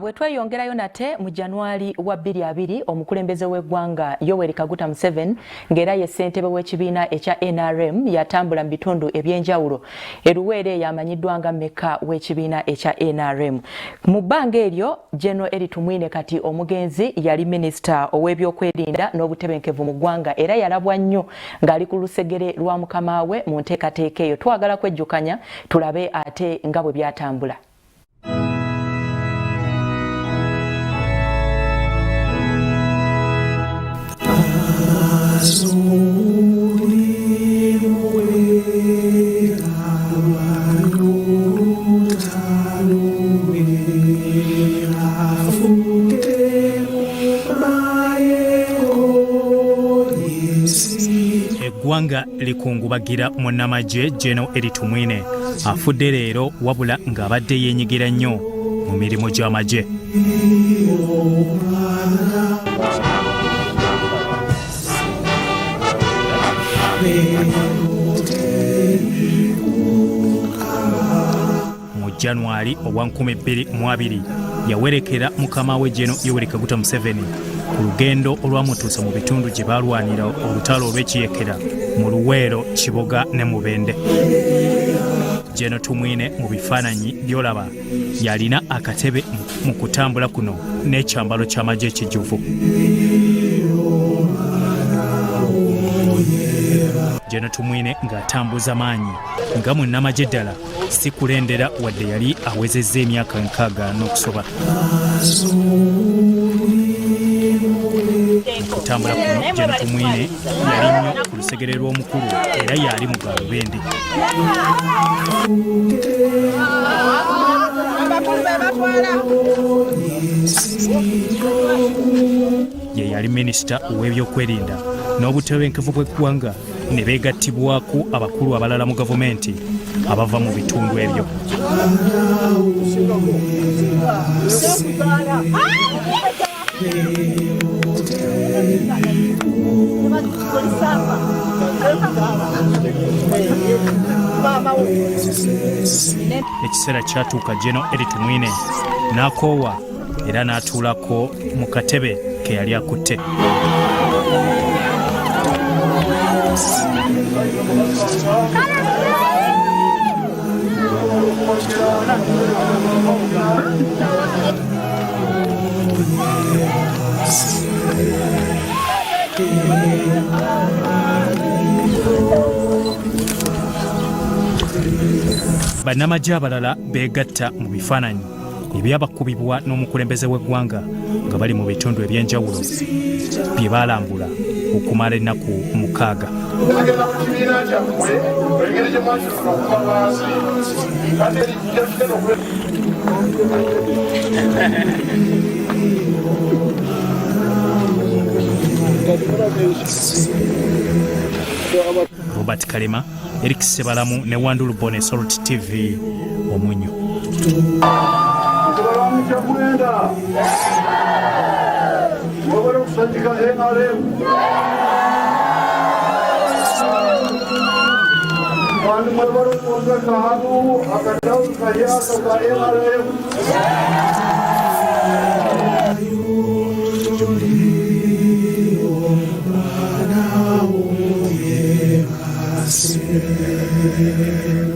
Bwe tweyongerayo nate mu Januari wa 2020 omukulembeze w'eggwanga Yoweri Kaguta Museveni ng'era ye ssentebe w'ekibiina ekya NRM yatambula mu bitundu ebyenjawulo. Eruweere yamanyiddwa nga mmeka w'ekibiina ekya NRM. Mu bbanga eryo General Eli Tumwine kati omugenzi yali minisita ow'ebyokwerinda n'obutebenkevu mu ggwanga era yalabwa nnyo ng'ali ku lusegere lwa mukama we mu nteekateeka eyo. Twagala kwejjukanya tulabe ate nga bwe byatambula. Eggwanga likungubagira munnamagye General Eli Tumwine afudde leero wabula ng'abadde yeenyigira nnyo mu mirimu gy'amagye. Mu Januari obwa 2020 yawerekera mukama we General Yoweri Kaguta Museveni ku lugendo olwamutuusa mu bitundu gye baalwanira olutalo olw'ekiyekera mu Luweero, Kiboga ne Mubende. General Tumwine mu bifaananyi by'olaba yalina akatebe mu kutambula kuno n'ekyambalo ky'amagye ekijjuvu. General Tumwine ng'atambuza maanyi nga munnamagye ddala si kulendera wadde yali awezezza emyaka 60 n'okusoba. Okutambula kuno General Tumwine yali nnyo ku lusegere lw'omukulu era yali mu Gaalubindi. Ye yali minisita ow'ebyokwerinda n'obutebenkevu bw'eggwanga ne beegattibwako abakulu abalala mu gavumenti abava mu bitundu ebyo. Ekiseera kyatuuka General Eli Tumwine n'akoowa era n'atuulako mu katebe ke yali akutte. Bannamagye abalala beegatta mu bifaananyi ebyabakubibwa n'omukulembeze w'eggwanga nga bali mu bitundu ebyenjawulo bye baalambula okumala ennaku 6. Robert Kalema, Eric Sebalamu ne Wandulu Bone, Salt TV, Omunyo. Yeah.